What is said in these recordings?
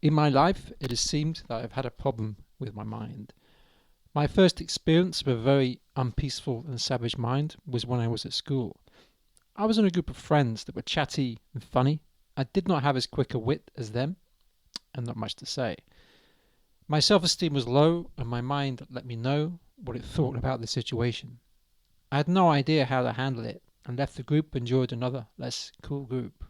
In my life, it has seemed that I've had a problem with my mind. My first experience of a very unpeaceful and savage mind was when I was at school. I was in a group of friends that were chatty and funny. I did not have as quick a wit as them, and not much to say. My self-esteem was low, and my mind let me know what it thought about the situation. I had no idea how to handle it, and left the group and joined another, less cool group.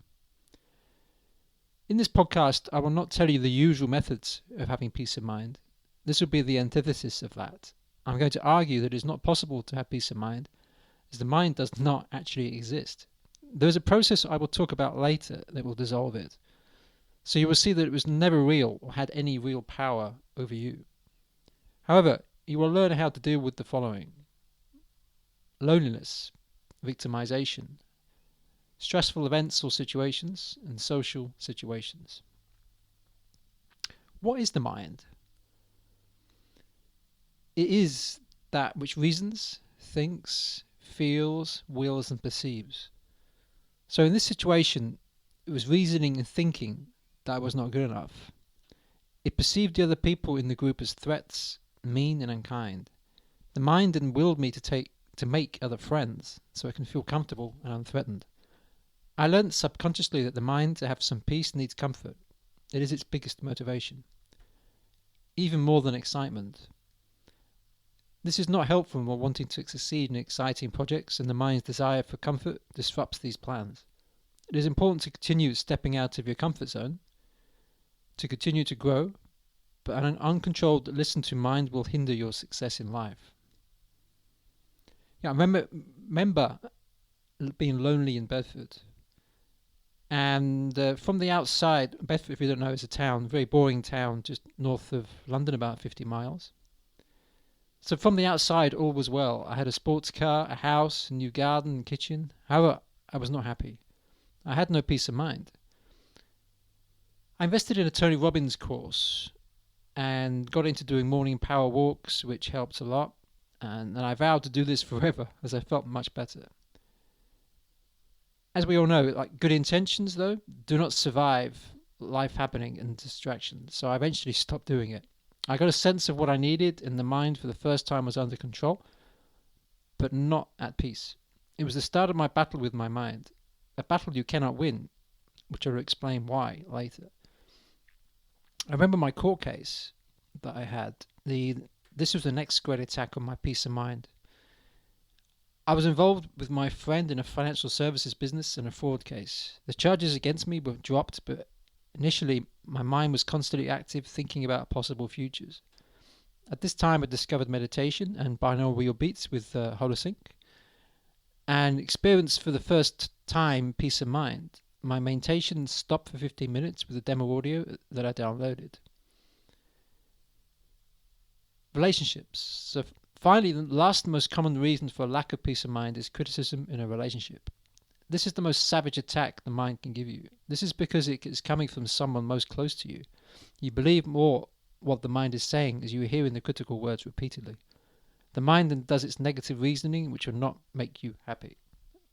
In this podcast, I will not tell you the usual methods of having peace of mind. This will be the antithesis of that. I'm going to argue that it is not possible to have peace of mind, as the mind does not actually exist. There is a process I will talk about later that will dissolve it. So you will see that it was never real or had any real power over you. However, you will learn how to deal with the following: loneliness, victimization, stressful events or situations, and social situations. What is the mind? It is that which reasons, thinks, feels, wills, and perceives. So in this situation, it was reasoning and thinking that I was not good enough. It perceived the other people in the group as threats, mean and unkind. The mind then willed me to make other friends, so I can feel comfortable and unthreatened. I learnt subconsciously that the mind, to have some peace, needs comfort. It is its biggest motivation, even more than excitement. This is not helpful when wanting to succeed in exciting projects, and the mind's desire for comfort disrupts these plans. It is important to continue stepping out of your comfort zone, to continue to grow, but an uncontrolled listen to mind will hinder your success in life. I remember being lonely in Bedford. And from the outside, Bedford, if you don't know, is a town, very boring town, just north of London, about 50 miles. So from the outside, all was well. I had a sports car, a house, a new garden and kitchen. However, I was not happy. I had no peace of mind. I invested in a Tony Robbins course and got into doing morning power walks, which helped a lot. And I vowed to do this forever, as I felt much better. As we all know, like good intentions, though, do not survive life happening and distractions. So I eventually stopped doing it. I got a sense of what I needed, and the mind for the first time was under control, but not at peace. It was the start of my battle with my mind, a battle you cannot win, which I will explain why later. I remember my court case that I had. This was the next great attack on my peace of mind. I was involved with my friend in a financial services business and a fraud case. The charges against me were dropped, but initially my mind was constantly active, thinking about possible futures. At this time I discovered meditation and binaural beats with Holosync, and experienced for the first time peace of mind. My meditation stopped for 15 minutes with a demo audio that I downloaded. Relationships. So finally, the last most common reason for a lack of peace of mind is criticism in a relationship. This is the most savage attack the mind can give you. This is because it is coming from someone most close to you. You believe more what the mind is saying as you are hearing the critical words repeatedly. The mind then does its negative reasoning, which will not make you happy.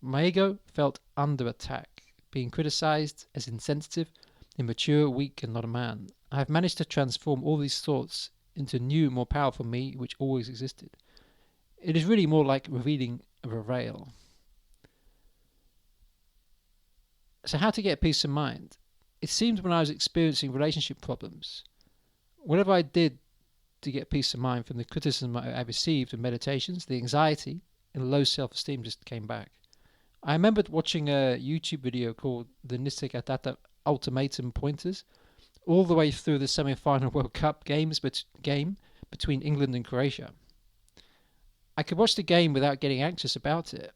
My ego felt under attack, being criticized as insensitive, immature, weak, and not a man. I have managed to transform all these thoughts into a new, more powerful me, which always existed. It is really more like revealing of a veil. So how to get peace of mind? It seemed when I was experiencing relationship problems, whatever I did to get peace of mind from the criticism I received in meditations, the anxiety and low self-esteem just came back. I remembered watching a YouTube video called the Nisargadatta Ultimatum Pointers, all the way through the semi-final World Cup game between England and Croatia. I could watch the game without getting anxious about it,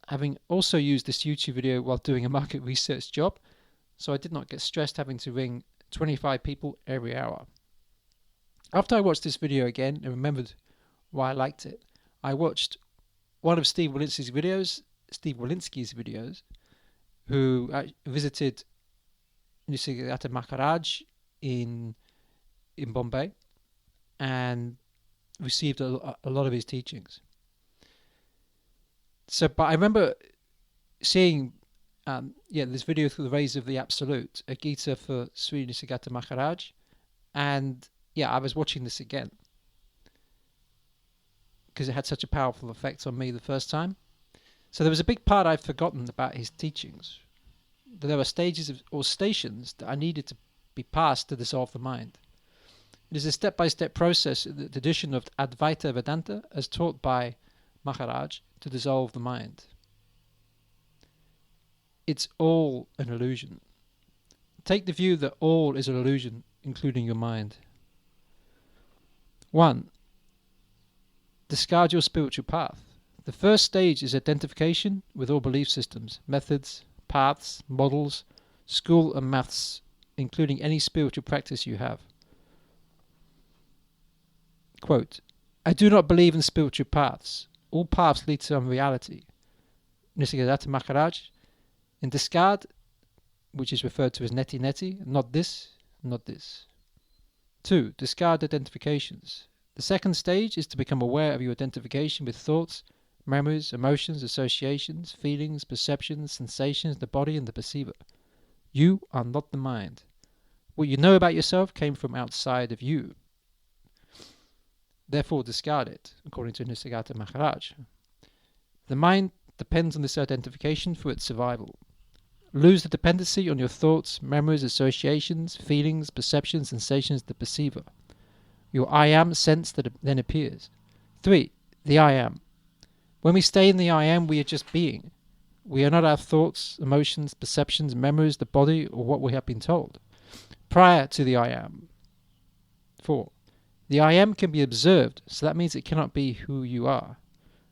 having also used this YouTube video while doing a market research job, so I did not get stressed having to ring 25 people every hour. After I watched this video again and remembered why I liked it, I watched one of Steve Wolinsky's videos, who visited Nisargadatta Maharaj in Bombay and received a lot of his teachings. But I remember seeing this video through the rays of the Absolute, a Gita for Sri Nisargadatta Maharaj, And yeah, I was watching this again because it had such a powerful effect on me the first time. So there was a big part I'd forgotten about his teachings. There were stages or stations that I needed to be passed to dissolve the mind. It is a step-by-step process in the tradition of Advaita Vedanta as taught by Maharaj to dissolve the mind. It's all an illusion. Take the view that all is an illusion, including your mind. 1. Discard your spiritual path. The first stage is identification with all belief systems, methods, paths, models, school and maths, including any spiritual practice you have. Quote, I do not believe in spiritual paths. All paths lead to unreality. Nisargadatta Maharaj. In discard, which is referred to as neti neti, not this, not this. 2. Discard identifications. The second stage is to become aware of your identification with thoughts, memories, emotions, associations, feelings, perceptions, sensations, the body and the perceiver. You are not the mind. What you know about yourself came from outside of you. Therefore discard it, according to Nisargadatta Maharaj. The mind depends on this identification for its survival. Lose the dependency on your thoughts, memories, associations, feelings, perceptions, sensations, the perceiver. Your I am sense that then appears. 3. The I am. When we stay in the I am, we are just being. We are not our thoughts, emotions, perceptions, memories, the body, or what we have been told. Prior to the I am. 4. The I am can be observed, so that means it cannot be who you are.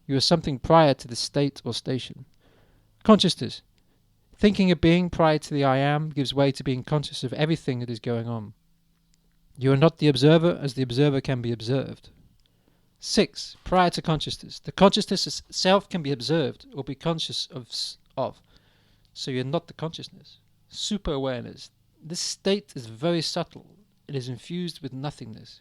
You are something prior to the state or station. Consciousness. Thinking of being prior to the I am gives way to being conscious of everything that is going on. You are not the observer, as the observer can be observed. 6. Prior to consciousness. The consciousness itself can be observed or be conscious of. So you are not the consciousness. Super awareness. This state is very subtle. It is infused with nothingness.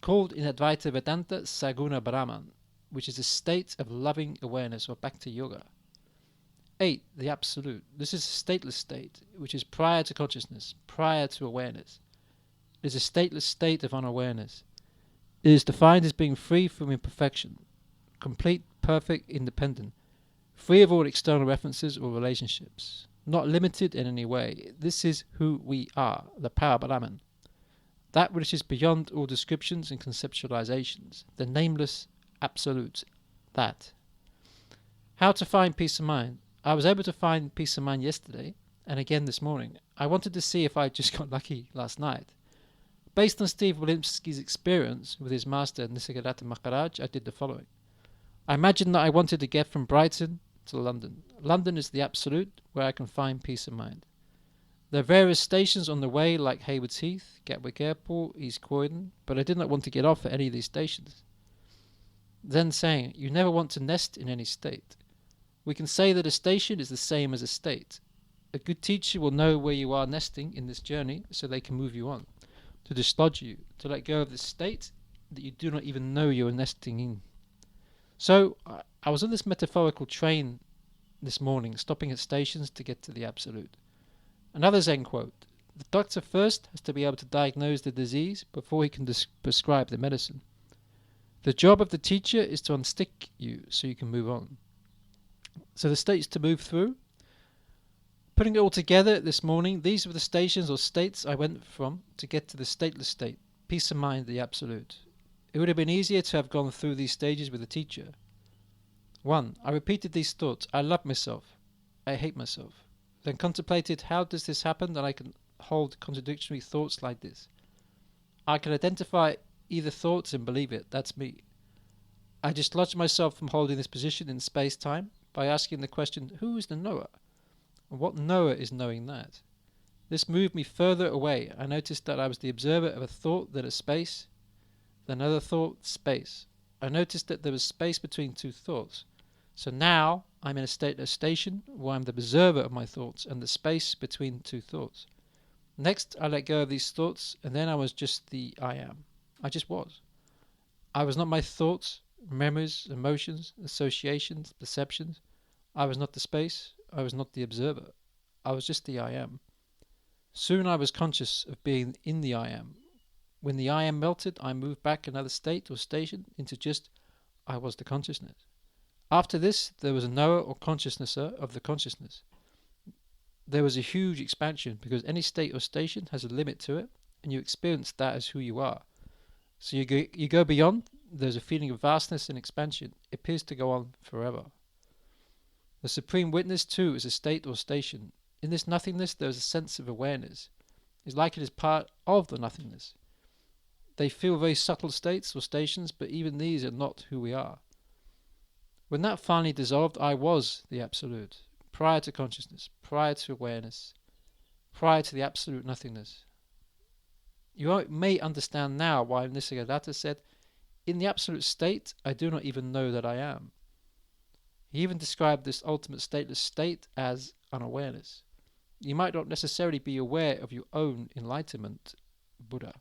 Called in Advaita Vedanta Saguna Brahman, which is a state of loving awareness, or Bhakti Yoga. 8. The Absolute. This is a stateless state, which is prior to consciousness, prior to awareness. It is a stateless state of unawareness. It is defined as being free from imperfection, complete, perfect, independent, free of all external references or relationships, not limited in any way. This is who we are, the Parabrahman, that which is beyond all descriptions and conceptualizations, the nameless Absolute, that. How to find peace of mind? I was able to find peace of mind yesterday, and again this morning. I wanted to see if I just got lucky last night. Based on Steve Wolimski's experience with his master Nisargadatta Maharaj, I did the following. I imagined that I wanted to get from Brighton to London. London is the absolute, where I can find peace of mind. There are various stations on the way, like Haywards Heath, Gatwick Airport, East Croydon, but I did not want to get off at any of these stations. Then saying, you never want to nest in any state. We can say that a station is the same as a state. A good teacher will know where you are nesting in this journey, so they can move you on, to dislodge you, to let go of the state that you do not even know you are nesting in. So I was on this metaphorical train this morning, stopping at stations to get to the absolute. Another Zen quote, the doctor first has to be able to diagnose the disease before he can prescribe the medicine. The job of the teacher is to unstick you so you can move on. So the states to move through. Putting it all together this morning, these were the stations or states I went from to get to the stateless state, peace of mind, the absolute. It would have been easier to have gone through these stages with a teacher. 1. I repeated these thoughts. I love myself. I hate myself. Then contemplated, how does this happen? And I can hold contradictory thoughts like this. I can identify either thoughts and believe it. That's me. I dislodged myself from holding this position in space-time by asking the question, who is the knower? And what knower is knowing that? This moved me further away. I noticed that I was the observer of a thought, then a space, then another thought, space. I noticed that there was space between two thoughts. So now I'm in a station where I'm the observer of my thoughts and the space between two thoughts. Next, I let go of these thoughts, and then I was just the I am. I just was. I was not my thoughts, memories, emotions, associations, perceptions. I was not the space. I was not the observer. I was just the I am. Soon I was conscious of being in the I am. When the I am melted, I move back another state or station into just I was the consciousness. After this, there was a knower or consciousnesser of the consciousness. There was a huge expansion because any state or station has a limit to it, and you experience that as who you are. So you go beyond, there's a feeling of vastness and expansion. It appears to go on forever. The supreme witness, too, is a state or station. In this nothingness, there is a sense of awareness. It's like it is part of the nothingness. They feel very subtle states or stations, but even these are not who we are. When that finally dissolved, I was the Absolute, prior to consciousness, prior to awareness, prior to the absolute nothingness. You may understand now why Nisargadatta said, in the absolute state, I do not even know that I am. He even described this ultimate stateless state as unawareness. You might not necessarily be aware of your own enlightenment, Buddha.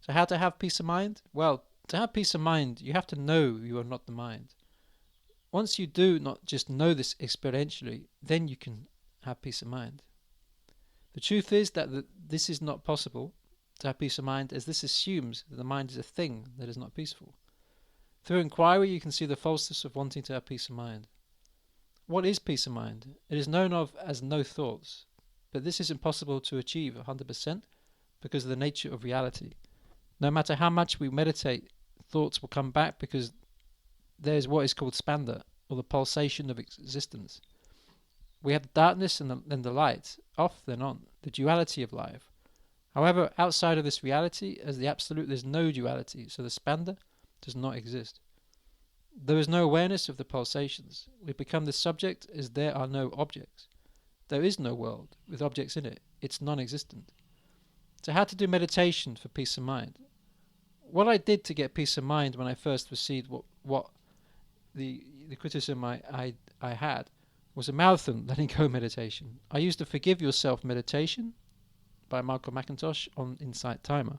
So how to have peace of mind? Well, to have peace of mind, you have to know you are not the mind. Once you do not just know this experientially, then you can have peace of mind. The truth is that this is not possible to have peace of mind, as this assumes that the mind is a thing that is not peaceful. Through inquiry, you can see the falseness of wanting to have peace of mind. What is peace of mind? It is known of as no thoughts, but this is impossible to achieve 100% because of the nature of reality. No matter how much we meditate, thoughts will come back because there is what is called spanda, or the pulsation of existence. We have the darkness and then the light, off then on, the duality of life. However, outside of this reality, as the absolute, there is no duality, so the spanda does not exist. There is no awareness of the pulsations. We become the subject as there are no objects. There is no world with objects in it. It's non-existent. So how to do meditation for peace of mind? What I did to get peace of mind when I first received what the criticism I had was a marathon letting go meditation. I used the Forgive Yourself meditation by Michael McIntosh on Insight Timer.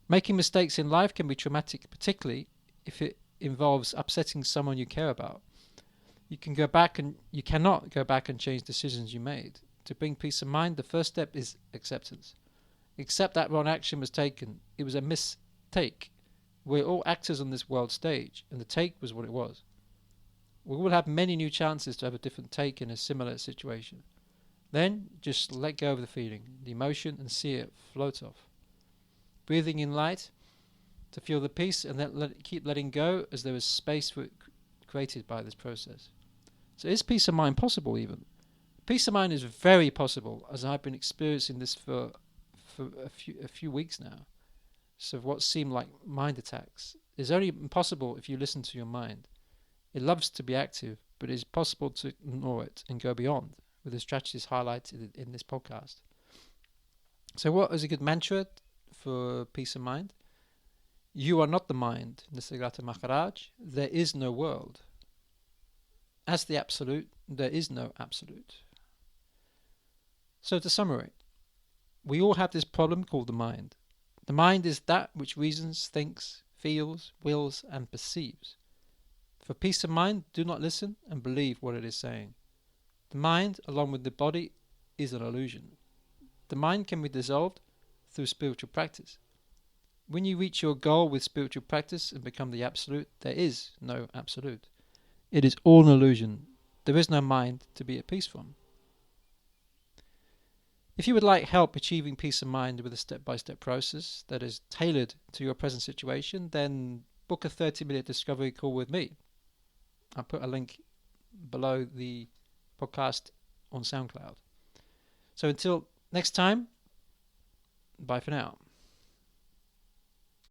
Making mistakes in life can be traumatic, particularly if it involves upsetting someone you care about. You cannot go back and change decisions you made. To bring peace of mind, the first step is acceptance. Accept that wrong action was taken. It was a mistake. We're all actors on this world stage, and the take was what it was. We will have many new chances to have a different take in a similar situation. Then just let go of the feeling, the emotion, and see it float off. Breathing in light to feel the peace, and then keep letting go as there is space for it created by this process. So is peace of mind possible even? Peace of mind is very possible, as I've been experiencing this for a few weeks now. So what seem like mind attacks is only possible if you listen to your mind. It loves to be active, but it is possible to ignore it and go beyond, with the strategies highlighted in this podcast. So what is a good mantra for peace of mind? You are not the mind, Nisargadatta Maharaj. There is no world. As the absolute, there is no absolute. So to summarize, we all have this problem called the mind. The mind is that which reasons, thinks, feels, wills, and perceives. For peace of mind, do not listen and believe what it is saying. The mind, along with the body, is an illusion. The mind can be dissolved through spiritual practice. When you reach your goal with spiritual practice and become the absolute, there is no absolute. It is all an illusion. There is no mind to be at peace from. If you would like help achieving peace of mind with a step-by-step process that is tailored to your present situation, then book a 30-minute discovery call with me. I'll put a link below the podcast on SoundCloud. So until next time, bye for now.